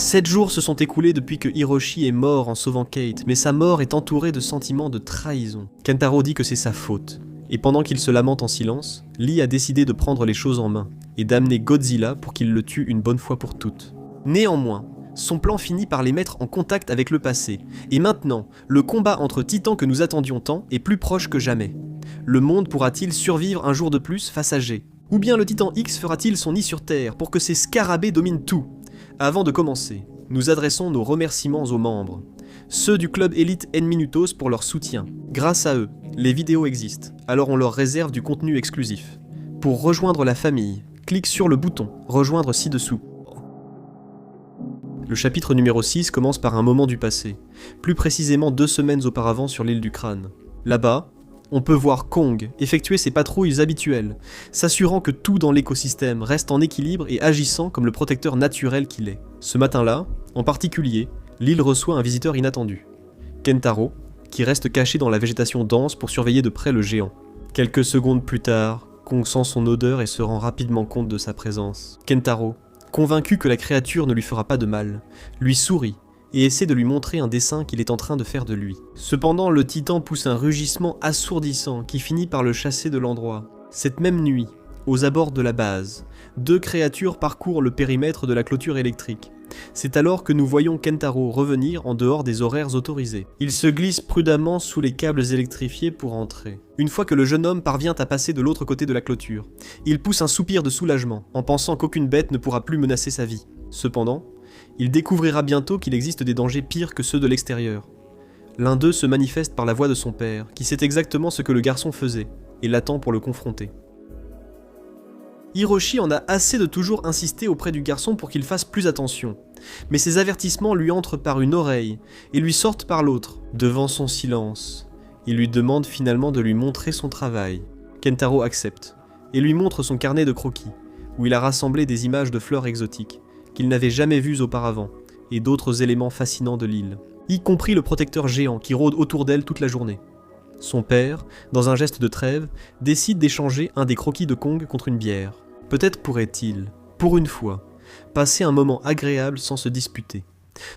7 jours se sont écoulés depuis que Hiroshi est mort en sauvant Kate, mais sa mort est entourée de sentiments de trahison. Kentaro dit que c'est sa faute. Et pendant qu'il se lamente en silence, Lee a décidé de prendre les choses en main et d'amener Godzilla pour qu'il le tue une bonne fois pour toutes. Néanmoins, son plan finit par les mettre en contact avec le passé, et maintenant, le combat entre titans que nous attendions tant est plus proche que jamais. Le monde pourra-t-il survivre un jour de plus face à G? Ou bien le titan X fera-t-il son nid sur Terre pour que ces scarabées dominent tout? Avant de commencer, nous adressons nos remerciements aux membres. Ceux du club élite N-Minutos pour leur soutien. Grâce à eux, les vidéos existent, alors on leur réserve du contenu exclusif. Pour rejoindre la famille, clique sur le bouton « Rejoindre » ci-dessous. Le chapitre numéro 6 commence par un moment du passé, plus précisément 2 semaines auparavant sur l'île du Crâne. Là-bas, on peut voir Kong effectuer ses patrouilles habituelles, s'assurant que tout dans l'écosystème reste en équilibre et agissant comme le protecteur naturel qu'il est. Ce matin-là, en particulier, l'île reçoit un visiteur inattendu. Kentaro, qui reste caché dans la végétation dense pour surveiller de près le géant. Quelques secondes plus tard, Kong sent son odeur et se rend rapidement compte de sa présence. Kentaro, convaincu que la créature ne lui fera pas de mal, lui sourit et essaie de lui montrer un dessin qu'il est en train de faire de lui. Cependant, le titan pousse un rugissement assourdissant qui finit par le chasser de l'endroit. Cette même nuit, aux abords de la base, 2 créatures parcourent le périmètre de la clôture électrique. C'est alors que nous voyons Kentaro revenir en dehors des horaires autorisés. Il se glisse prudemment sous les câbles électrifiés pour entrer. Une fois que le jeune homme parvient à passer de l'autre côté de la clôture, il pousse un soupir de soulagement en pensant qu'aucune bête ne pourra plus menacer sa vie. Cependant, il découvrira bientôt qu'il existe des dangers pires que ceux de l'extérieur. L'un d'eux se manifeste par la voix de son père, qui sait exactement ce que le garçon faisait, et l'attend pour le confronter. Hiroshi en a assez de toujours insister auprès du garçon pour qu'il fasse plus attention, mais ses avertissements lui entrent par une oreille et lui sortent par l'autre. Devant son silence, il lui demande finalement de lui montrer son travail. Kentaro accepte, et lui montre son carnet de croquis, où il a rassemblé des images de fleurs exotiques, qu'il n'avait jamais vues auparavant, et d'autres éléments fascinants de l'île, y compris le protecteur géant qui rôde autour d'elle toute la journée. Son père, dans un geste de trêve, décide d'échanger un des croquis de Kong contre une bière. Peut-être pourrait-il, pour une fois, passer un moment agréable sans se disputer,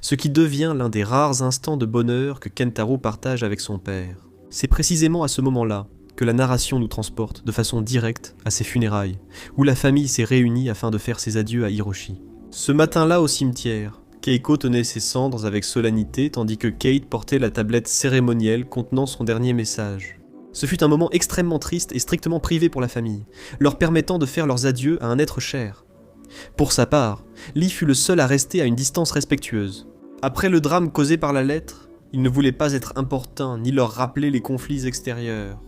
ce qui devient l'un des rares instants de bonheur que Kentaro partage avec son père. C'est précisément à ce moment-là que la narration nous transporte de façon directe à ses funérailles, où la famille s'est réunie afin de faire ses adieux à Hiroshi. Ce matin-là au cimetière, Keiko tenait ses cendres avec solennité tandis que Kate portait la tablette cérémonielle contenant son dernier message. Ce fut un moment extrêmement triste et strictement privé pour la famille, leur permettant de faire leurs adieux à un être cher. Pour sa part, Lee fut le seul à rester à une distance respectueuse. Après le drame causé par la lettre, il ne voulait pas être importun ni leur rappeler les conflits extérieurs.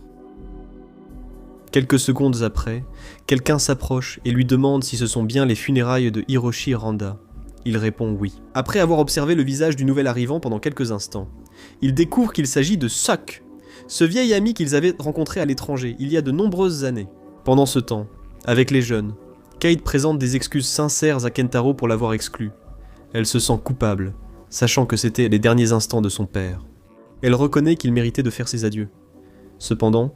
Quelques secondes après, quelqu'un s'approche et lui demande si ce sont bien les funérailles de Hiroshi Randa. Il répond oui. Après avoir observé le visage du nouvel arrivant pendant quelques instants, il découvre qu'il s'agit de Suck, ce vieil ami qu'ils avaient rencontré à l'étranger il y a de nombreuses années. Pendant ce temps, avec les jeunes, Kate présente des excuses sincères à Kentaro pour l'avoir exclu. Elle se sent coupable, sachant que c'était les derniers instants de son père. Elle reconnaît qu'il méritait de faire ses adieux. Cependant,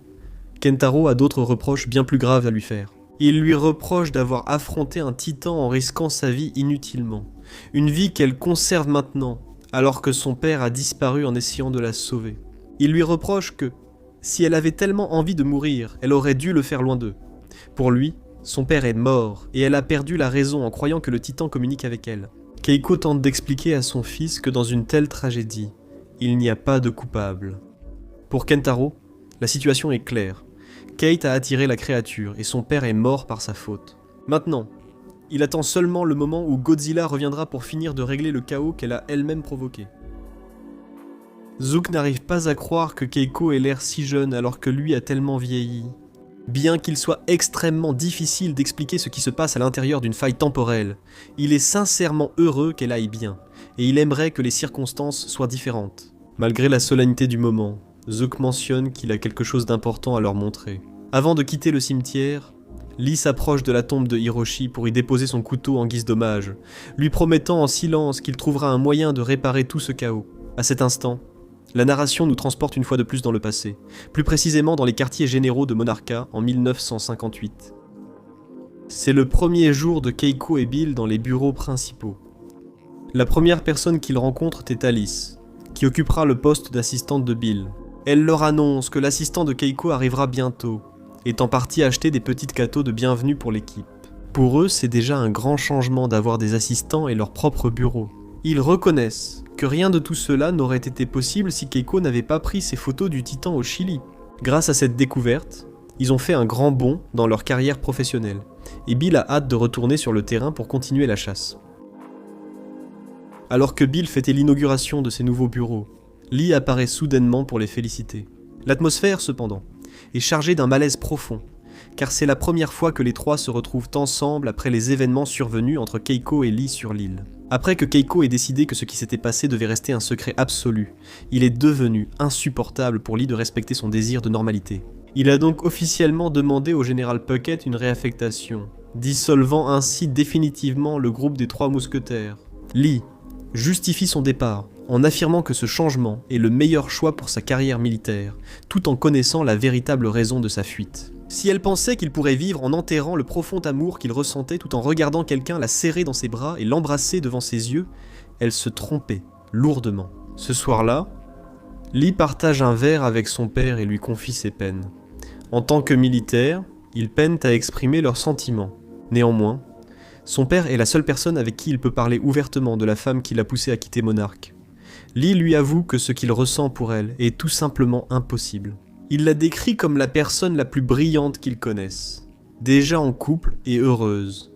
Kentaro a d'autres reproches bien plus graves à lui faire. Il lui reproche d'avoir affronté un titan en risquant sa vie inutilement. Une vie qu'elle conserve maintenant, alors que son père a disparu en essayant de la sauver. Il lui reproche que, si elle avait tellement envie de mourir, elle aurait dû le faire loin d'eux. Pour lui, son père est mort, et elle a perdu la raison en croyant que le titan communique avec elle. Keiko tente d'expliquer à son fils que dans une telle tragédie, il n'y a pas de coupable. Pour Kentaro, la situation est claire. Kate a attiré la créature, et son père est mort par sa faute. Maintenant, il attend seulement le moment où Godzilla reviendra pour finir de régler le chaos qu'elle a elle-même provoqué. Zook n'arrive pas à croire que Keiko ait l'air si jeune alors que lui a tellement vieilli. Bien qu'il soit extrêmement difficile d'expliquer ce qui se passe à l'intérieur d'une faille temporelle, il est sincèrement heureux qu'elle aille bien, et il aimerait que les circonstances soient différentes. Malgré la solennité du moment, Zook mentionne qu'il a quelque chose d'important à leur montrer. Avant de quitter le cimetière, Lee s'approche de la tombe de Hiroshi pour y déposer son couteau en guise d'hommage, lui promettant en silence qu'il trouvera un moyen de réparer tout ce chaos. À cet instant, la narration nous transporte une fois de plus dans le passé, plus précisément dans les quartiers généraux de Monarca en 1958. C'est le premier jour de Keiko et Bill dans les bureaux principaux. La première personne qu'il rencontre est Alice, qui occupera le poste d'assistante de Bill. Elle leur annonce que l'assistant de Keiko arrivera bientôt, étant parti acheter des petites gâteaux de bienvenue pour l'équipe. Pour eux, c'est déjà un grand changement d'avoir des assistants et leur propre bureau. Ils reconnaissent que rien de tout cela n'aurait été possible si Keiko n'avait pas pris ses photos du Titan au Chili. Grâce à cette découverte, ils ont fait un grand bond dans leur carrière professionnelle, et Bill a hâte de retourner sur le terrain pour continuer la chasse. Alors que Bill fêtait l'inauguration de ses nouveaux bureaux, Lee apparaît soudainement pour les féliciter. L'atmosphère, cependant, est chargée d'un malaise profond, car c'est la première fois que les trois se retrouvent ensemble après les événements survenus entre Keiko et Lee sur l'île. Après que Keiko ait décidé que ce qui s'était passé devait rester un secret absolu, il est devenu insupportable pour Lee de respecter son désir de normalité. Il a donc officiellement demandé au général Puckett une réaffectation, dissolvant ainsi définitivement le groupe des trois mousquetaires. Lee justifie son départ en affirmant que ce changement est le meilleur choix pour sa carrière militaire, tout en connaissant la véritable raison de sa fuite. Si elle pensait qu'il pourrait vivre en enterrant le profond amour qu'il ressentait tout en regardant quelqu'un la serrer dans ses bras et l'embrasser devant ses yeux, elle se trompait lourdement. Ce soir-là, Lee partage un verre avec son père et lui confie ses peines. En tant que militaire, ils peinent à exprimer leurs sentiments. Néanmoins, son père est la seule personne avec qui il peut parler ouvertement de la femme qui l'a poussé à quitter Monarch. Lee lui avoue que ce qu'il ressent pour elle est tout simplement impossible. Il la décrit comme la personne la plus brillante qu'il connaisse, déjà en couple et heureuse.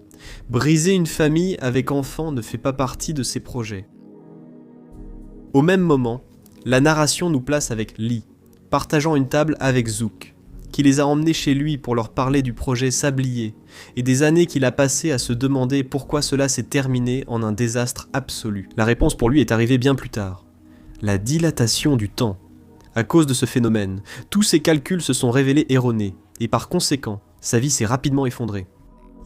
Briser une famille avec enfants ne fait pas partie de ses projets. Au même moment, la narration nous place avec Lee, partageant une table avec Zook, qui les a emmenés chez lui pour leur parler du projet Sablier et des années qu'il a passées à se demander pourquoi cela s'est terminé en un désastre absolu. La réponse pour lui est arrivée bien plus tard. La dilatation du temps. À cause de ce phénomène, tous ses calculs se sont révélés erronés, et par conséquent, sa vie s'est rapidement effondrée.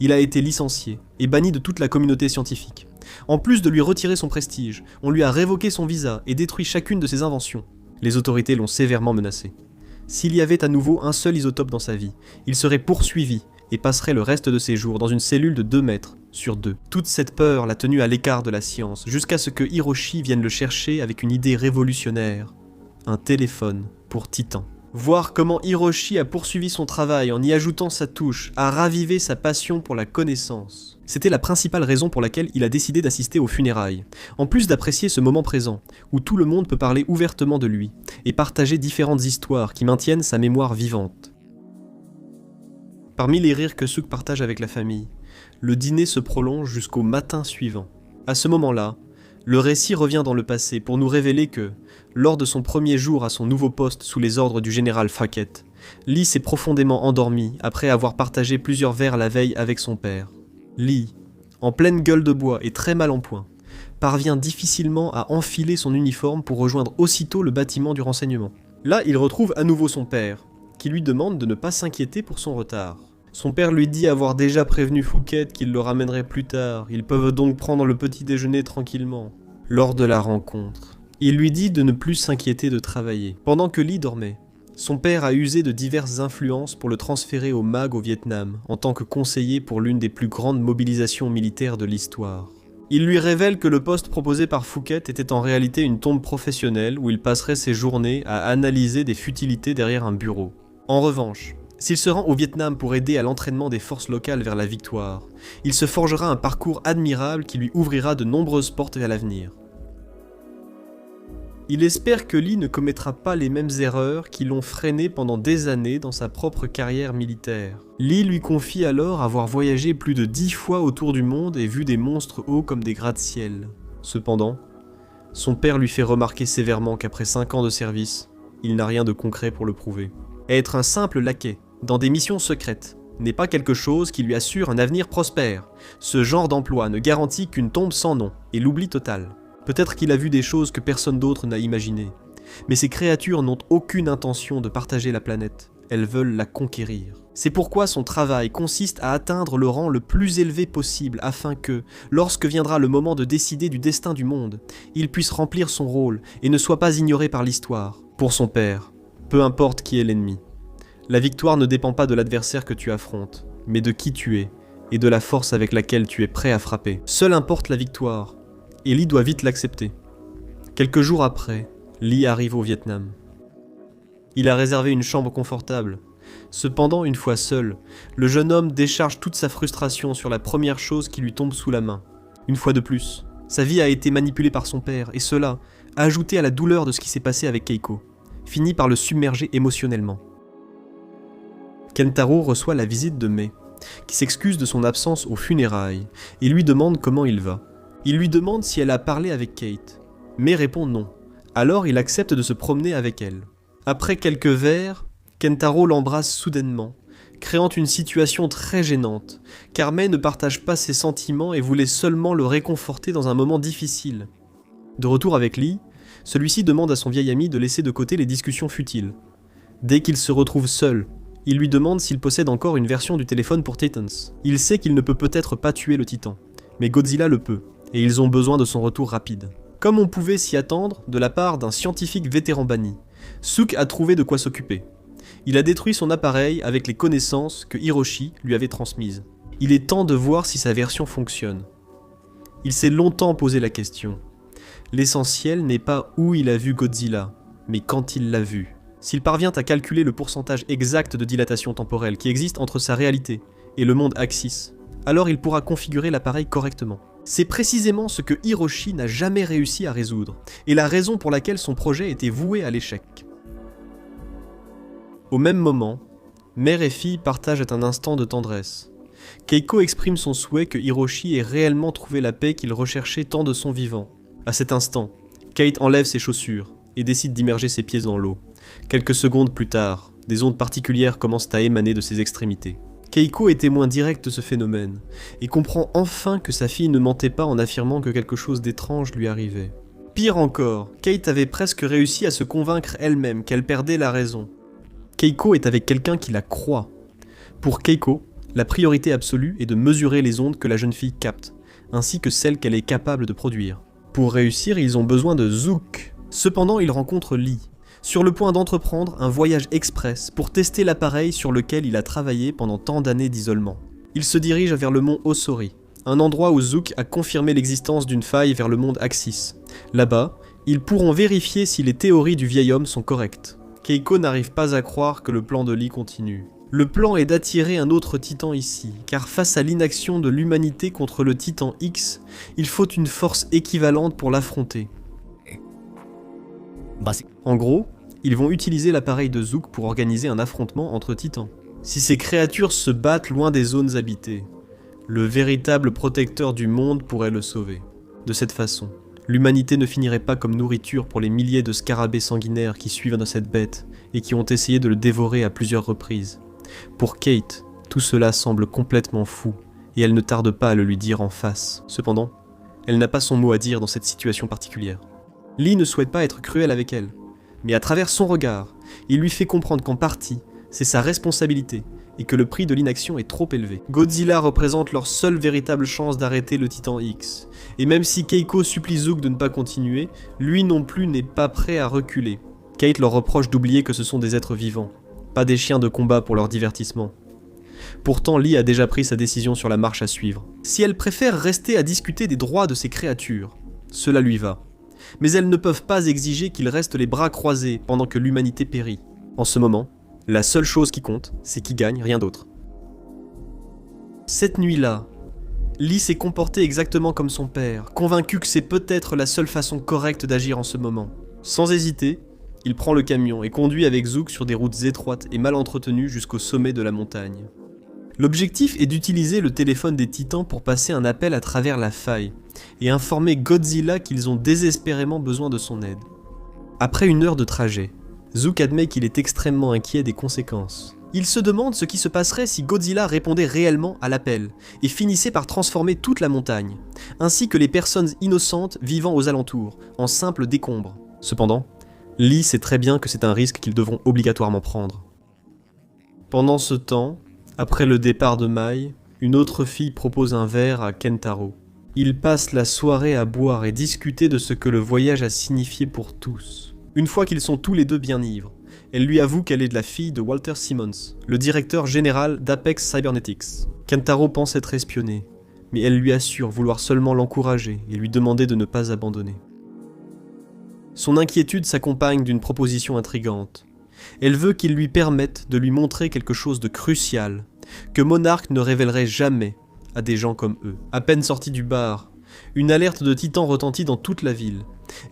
Il a été licencié et banni de toute la communauté scientifique. En plus de lui retirer son prestige, on lui a révoqué son visa et détruit chacune de ses inventions. Les autorités l'ont sévèrement menacé. S'il y avait à nouveau un seul isotope dans sa vie, il serait poursuivi et passerait le reste de ses jours dans une cellule de 2 mètres sur 2. Toute cette peur l'a tenu à l'écart de la science, jusqu'à ce que Hiroshi vienne le chercher avec une idée révolutionnaire. Un téléphone pour Titan. Voir comment Hiroshi a poursuivi son travail en y ajoutant sa touche, a ravivé sa passion pour la connaissance. C'était la principale raison pour laquelle il a décidé d'assister aux funérailles, en plus d'apprécier ce moment présent, où tout le monde peut parler ouvertement de lui, et partager différentes histoires qui maintiennent sa mémoire vivante. Parmi les rires que Zook partage avec la famille, le dîner se prolonge jusqu'au matin suivant. À ce moment-là, le récit revient dans le passé pour nous révéler que, lors de son premier jour à son nouveau poste sous les ordres du général Puckett, Lee s'est profondément endormi après avoir partagé plusieurs verres la veille avec son père. Lee, en pleine gueule de bois et très mal en point, parvient difficilement à enfiler son uniforme pour rejoindre aussitôt le bâtiment du renseignement. Là, il retrouve à nouveau son père, qui lui demande de ne pas s'inquiéter pour son retard. Son père lui dit avoir déjà prévenu Puckett qu'il le ramènerait plus tard, ils peuvent donc prendre le petit déjeuner tranquillement. Lors de la rencontre, il lui dit de ne plus s'inquiéter de travailler. Pendant que Lee dormait, son père a usé de diverses influences pour le transférer au MAG au Vietnam, en tant que conseiller pour l'une des plus grandes mobilisations militaires de l'histoire. Il lui révèle que le poste proposé par Puckett était en réalité une tombe professionnelle où il passerait ses journées à analyser des futilités derrière un bureau. En revanche, s'il se rend au Vietnam pour aider à l'entraînement des forces locales vers la victoire, il se forgera un parcours admirable qui lui ouvrira de nombreuses portes vers l'avenir. Il espère que Lee ne commettra pas les mêmes erreurs qui l'ont freiné pendant des années dans sa propre carrière militaire. Lee lui confie alors avoir voyagé plus de 10 fois autour du monde et vu des monstres hauts comme des gratte-ciel. Cependant, son père lui fait remarquer sévèrement qu'après 5 ans de service, il n'a rien de concret pour le prouver. Être un simple laquais dans des missions secrètes n'est pas quelque chose qui lui assure un avenir prospère. Ce genre d'emploi ne garantit qu'une tombe sans nom et l'oubli total. Peut-être qu'il a vu des choses que personne d'autre n'a imaginées. Mais ces créatures n'ont aucune intention de partager la planète. Elles veulent la conquérir. C'est pourquoi son travail consiste à atteindre le rang le plus élevé possible afin que, lorsque viendra le moment de décider du destin du monde, il puisse remplir son rôle et ne soit pas ignoré par l'histoire. Pour son père, peu importe qui est l'ennemi. La victoire ne dépend pas de l'adversaire que tu affrontes, mais de qui tu es et de la force avec laquelle tu es prêt à frapper. Seule importe la victoire, et Lee doit vite l'accepter. Quelques jours après, Lee arrive au Vietnam. Il a réservé une chambre confortable. Cependant, une fois seul, le jeune homme décharge toute sa frustration sur la première chose qui lui tombe sous la main. Une fois de plus, sa vie a été manipulée par son père, et cela, ajouté à la douleur de ce qui s'est passé avec Keiko, finit par le submerger émotionnellement. Kentaro reçoit la visite de Mei, qui s'excuse de son absence aux funérailles, et lui demande comment il va. Il lui demande si elle a parlé avec Kate. Mei répond non. Alors il accepte de se promener avec elle. Après quelques verres, Kentaro l'embrasse soudainement, créant une situation très gênante, car Mei ne partage pas ses sentiments et voulait seulement le réconforter dans un moment difficile. De retour avec Lee, celui-ci demande à son vieil ami de laisser de côté les discussions futiles. Dès qu'il se retrouve seul, il lui demande s'il possède encore une version du téléphone pour Titans. Il sait qu'il ne peut peut-être pas tuer le titan, mais Godzilla le peut, et ils ont besoin de son retour rapide. Comme on pouvait s'y attendre de la part d'un scientifique vétéran banni, Zook a trouvé de quoi s'occuper. Il a détruit son appareil avec les connaissances que Hiroshi lui avait transmises. Il est temps de voir si sa version fonctionne. Il s'est longtemps posé la question. L'essentiel n'est pas où il a vu Godzilla, mais quand il l'a vu. S'il parvient à calculer le pourcentage exact de dilatation temporelle qui existe entre sa réalité et le monde Axis, alors il pourra configurer l'appareil correctement. C'est précisément ce que Hiroshi n'a jamais réussi à résoudre, et la raison pour laquelle son projet était voué à l'échec. Au même moment, mère et fille partagent un instant de tendresse. Keiko exprime son souhait que Hiroshi ait réellement trouvé la paix qu'il recherchait tant de son vivant. À cet instant, Kate enlève ses chaussures et décide d'immerger ses pieds dans l'eau. Quelques secondes plus tard, des ondes particulières commencent à émaner de ses extrémités. Keiko est témoin direct de ce phénomène, et comprend enfin que sa fille ne mentait pas en affirmant que quelque chose d'étrange lui arrivait. Pire encore, Kate avait presque réussi à se convaincre elle-même qu'elle perdait la raison. Keiko est avec quelqu'un qui la croit. Pour Keiko, la priorité absolue est de mesurer les ondes que la jeune fille capte, ainsi que celles qu'elle est capable de produire. Pour réussir, ils ont besoin de Zook. Cependant, ils rencontrent Lee, sur le point d'entreprendre un voyage express pour tester l'appareil sur lequel il a travaillé pendant tant d'années d'isolement. Il se dirige vers le mont Osori, un endroit où Zook a confirmé l'existence d'une faille vers le monde Axis. Là-bas, ils pourront vérifier si les théories du vieil homme sont correctes. Keiko n'arrive pas à croire que le plan de Lee continue. Le plan est d'attirer un autre titan ici, car face à l'inaction de l'humanité contre le titan X, il faut une force équivalente pour l'affronter. En gros, ils vont utiliser l'appareil de Zook pour organiser un affrontement entre titans. Si ces créatures se battent loin des zones habitées, le véritable protecteur du monde pourrait le sauver. De cette façon, l'humanité ne finirait pas comme nourriture pour les milliers de scarabées sanguinaires qui suivent de cette bête et qui ont essayé de le dévorer à plusieurs reprises. Pour Kate, tout cela semble complètement fou et elle ne tarde pas à le lui dire en face. Cependant, elle n'a pas son mot à dire dans cette situation particulière. Lee ne souhaite pas être cruel avec elle, mais à travers son regard, il lui fait comprendre qu'en partie, c'est sa responsabilité et que le prix de l'inaction est trop élevé. Godzilla représente leur seule véritable chance d'arrêter le Titan X, et même si Keiko supplie Zook de ne pas continuer, lui non plus n'est pas prêt à reculer. Kate leur reproche d'oublier que ce sont des êtres vivants, pas des chiens de combat pour leur divertissement. Pourtant, Lee a déjà pris sa décision sur la marche à suivre. Si elle préfère rester à discuter des droits de ces créatures, cela lui va. Mais elles ne peuvent pas exiger qu'ils restent les bras croisés pendant que l'humanité périt. En ce moment, la seule chose qui compte, c'est qu'ils gagnent, rien d'autre. Cette nuit-là, Lee s'est comporté exactement comme son père, convaincu que c'est peut-être la seule façon correcte d'agir en ce moment. Sans hésiter, il prend le camion et conduit avec Zook sur des routes étroites et mal entretenues jusqu'au sommet de la montagne. L'objectif est d'utiliser le téléphone des titans pour passer un appel à travers la faille et informer Godzilla qu'ils ont désespérément besoin de son aide. Après une heure de trajet, Zook admet qu'il est extrêmement inquiet des conséquences. Il se demande ce qui se passerait si Godzilla répondait réellement à l'appel et finissait par transformer toute la montagne, ainsi que les personnes innocentes vivant aux alentours, en simples décombres. Cependant, Lee sait très bien que c'est un risque qu'ils devront obligatoirement prendre. Pendant ce temps, après le départ de Mai, une autre fille propose un verre à Kentaro. Ils passent la soirée à boire et discuter de ce que le voyage a signifié pour tous. Une fois qu'ils sont tous les deux bien ivres, elle lui avoue qu'elle est la fille de Walter Simmons, le directeur général d'Apex Cybernetics. Kentaro pense être espionné, mais elle lui assure vouloir seulement l'encourager et lui demander de ne pas abandonner. Son inquiétude s'accompagne d'une proposition intrigante. Elle veut qu'il lui permette de lui montrer quelque chose de crucial, que Monarch ne révélerait jamais à des gens comme eux. À peine sorti du bar, une alerte de titan retentit dans toute la ville,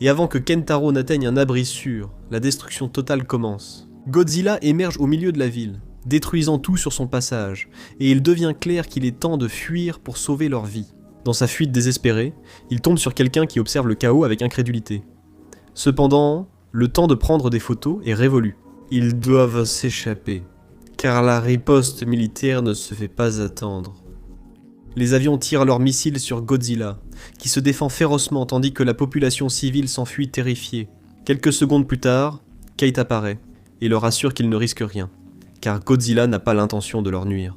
et avant que Kentaro n'atteigne un abri sûr, la destruction totale commence. Godzilla émerge au milieu de la ville, détruisant tout sur son passage, et il devient clair qu'il est temps de fuir pour sauver leur vie. Dans sa fuite désespérée, il tombe sur quelqu'un qui observe le chaos avec incrédulité. Cependant, le temps de prendre des photos est révolu. Ils doivent s'échapper, car la riposte militaire ne se fait pas attendre. Les avions tirent leurs missiles sur Godzilla, qui se défend férocement tandis que la population civile s'enfuit terrifiée. Quelques secondes plus tard, Kate apparaît et leur assure qu'ils ne risquent rien, car Godzilla n'a pas l'intention de leur nuire.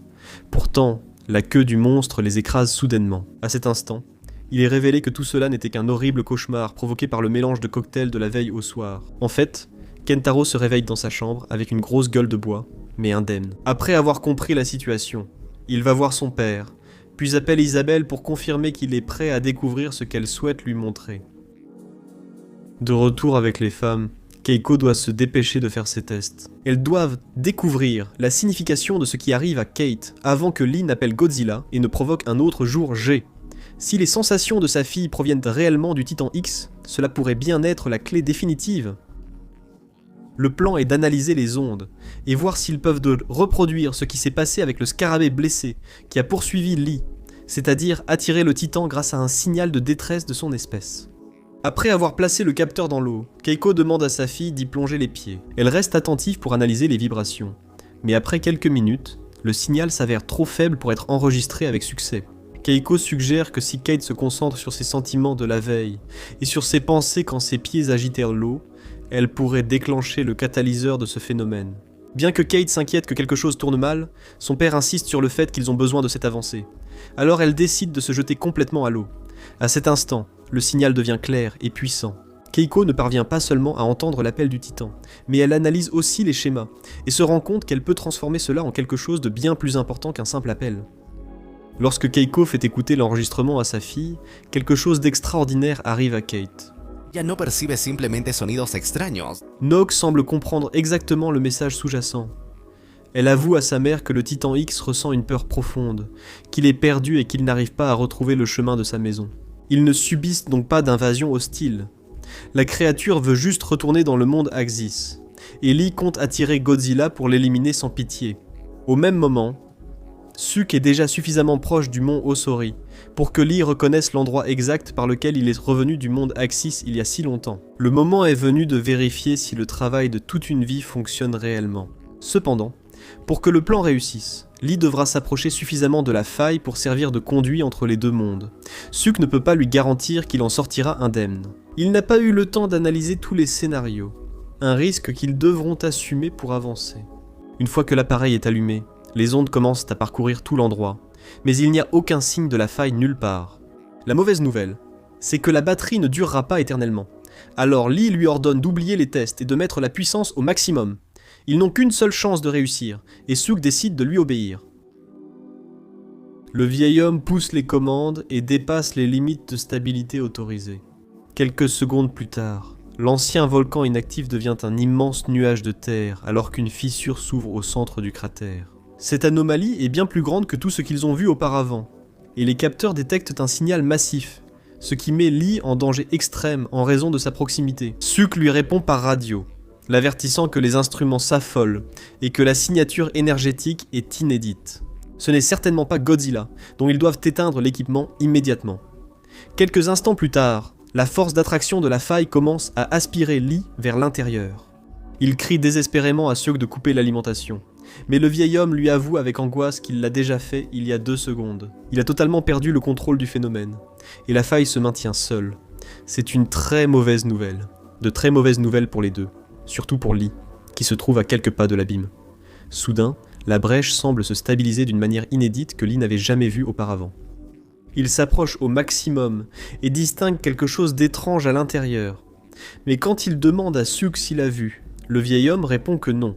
Pourtant, la queue du monstre les écrase soudainement. À cet instant, il est révélé que tout cela n'était qu'un horrible cauchemar provoqué par le mélange de cocktails de la veille au soir. En fait, Kentaro se réveille dans sa chambre avec une grosse gueule de bois, mais indemne. Après avoir compris la situation, il va voir son père, puis appelle Isabelle pour confirmer qu'il est prêt à découvrir ce qu'elle souhaite lui montrer. De retour avec les femmes, Keiko doit se dépêcher de faire ses tests. Elles doivent découvrir la signification de ce qui arrive à Kate avant que Lee n'appelle Godzilla et ne provoque un autre jour G. Si les sensations de sa fille proviennent réellement du Titan X, cela pourrait bien être la clé définitive. Le plan est d'analyser les ondes et voir s'ils peuvent reproduire ce qui s'est passé avec le scarabée blessé qui a poursuivi Lee, c'est-à-dire attirer le Titan grâce à un signal de détresse de son espèce. Après avoir placé le capteur dans l'eau, Keiko demande à sa fille d'y plonger les pieds. Elle reste attentive pour analyser les vibrations. Mais après quelques minutes, le signal s'avère trop faible pour être enregistré avec succès. Keiko suggère que si Kate se concentre sur ses sentiments de la veille et sur ses pensées quand ses pieds agitèrent l'eau, elle pourrait déclencher le catalyseur de ce phénomène. Bien que Kate s'inquiète que quelque chose tourne mal, son père insiste sur le fait qu'ils ont besoin de cette avancée. Alors elle décide de se jeter complètement à l'eau. À cet instant, le signal devient clair et puissant. Keiko ne parvient pas seulement à entendre l'appel du Titan, mais elle analyse aussi les schémas, et se rend compte qu'elle peut transformer cela en quelque chose de bien plus important qu'un simple appel. Lorsque Keiko fait écouter l'enregistrement à sa fille, quelque chose d'extraordinaire arrive à Kate. Ya no percibe simplemente sonidos extraños. Nox semble comprendre exactement le message sous-jacent. Elle avoue à sa mère que le Titan X ressent une peur profonde, qu'il est perdu et qu'il n'arrive pas à retrouver le chemin de sa maison. Ils ne subissent donc pas d'invasion hostile. La créature veut juste retourner dans le monde Axis, et Lee compte attirer Godzilla pour l'éliminer sans pitié. Au même moment, Suk est déjà suffisamment proche du mont Osori pour que Lee reconnaisse l'endroit exact par lequel il est revenu du monde Axis il y a si longtemps. Le moment est venu de vérifier si le travail de toute une vie fonctionne réellement. Cependant, pour que le plan réussisse, Lee devra s'approcher suffisamment de la faille pour servir de conduit entre les deux mondes. Suk ne peut pas lui garantir qu'il en sortira indemne. Il n'a pas eu le temps d'analyser tous les scénarios, un risque qu'ils devront assumer pour avancer. Une fois que l'appareil est allumé, les ondes commencent à parcourir tout l'endroit, mais il n'y a aucun signe de la faille nulle part. La mauvaise nouvelle, c'est que la batterie ne durera pas éternellement. Alors Lee lui ordonne d'oublier les tests et de mettre la puissance au maximum. Ils n'ont qu'une seule chance de réussir, et Suk décide de lui obéir. Le vieil homme pousse les commandes et dépasse les limites de stabilité autorisées. Quelques secondes plus tard, l'ancien volcan inactif devient un immense nuage de terre alors qu'une fissure s'ouvre au centre du cratère. Cette anomalie est bien plus grande que tout ce qu'ils ont vu auparavant, et les capteurs détectent un signal massif, ce qui met Lee en danger extrême en raison de sa proximité. Suk lui répond par radio, l'avertissant que les instruments s'affolent et que la signature énergétique est inédite. Ce n'est certainement pas Godzilla, dont ils doivent éteindre l'équipement immédiatement. Quelques instants plus tard, la force d'attraction de la faille commence à aspirer Lee vers l'intérieur. Il crie désespérément à Suk de couper l'alimentation, mais le vieil homme lui avoue avec angoisse qu'il l'a déjà fait il y a 2 secondes. Il a totalement perdu le contrôle du phénomène, et la faille se maintient seule. C'est une très mauvaise nouvelle, de très mauvaises nouvelles pour les deux. Surtout pour Lee, qui se trouve à quelques pas de l'abîme. Soudain, la brèche semble se stabiliser d'une manière inédite que Lee n'avait jamais vue auparavant. Il s'approche au maximum et distingue quelque chose d'étrange à l'intérieur. Mais quand il demande à Suk s'il a vu, le vieil homme répond que non.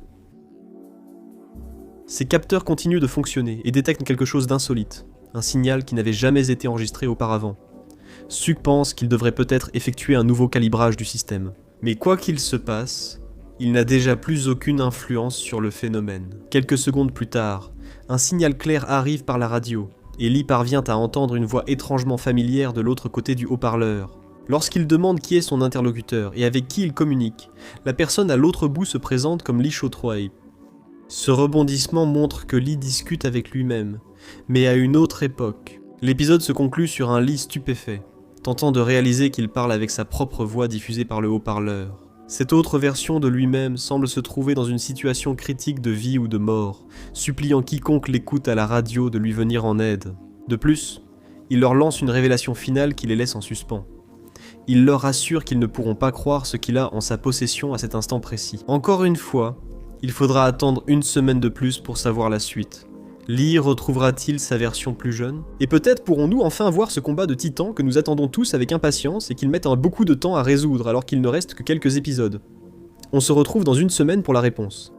Ses capteurs continuent de fonctionner et détectent quelque chose d'insolite. un signal qui n'avait jamais été enregistré auparavant. Suk pense qu'il devrait peut-être effectuer un nouveau calibrage du système. Mais quoi qu'il se passe, il n'a déjà plus aucune influence sur le phénomène. Quelques secondes plus tard, un signal clair arrive par la radio, et Lee parvient à entendre une voix étrangement familière de l'autre côté du haut-parleur. Lorsqu'il demande qui est son interlocuteur et avec qui il communique, la personne à l'autre bout se présente comme Lee Chotroy. Ce rebondissement montre que Lee discute avec lui-même, mais à une autre époque. L'épisode se conclut sur un Lee stupéfait, tentant de réaliser qu'il parle avec sa propre voix diffusée par le haut-parleur. Cette autre version de lui-même semble se trouver dans une situation critique de vie ou de mort, suppliant quiconque l'écoute à la radio de lui venir en aide. De plus, il leur lance une révélation finale qui les laisse en suspens. Il leur assure qu'ils ne pourront pas croire ce qu'il a en sa possession à cet instant précis. Encore une fois, il faudra attendre une semaine de plus pour savoir la suite. Lee retrouvera-t-il sa version plus jeune? Et peut-être pourrons-nous enfin voir ce combat de titans que nous attendons tous avec impatience et qu'ils mettent beaucoup de temps à résoudre alors qu'il ne reste que quelques épisodes. On se retrouve dans une semaine pour la réponse.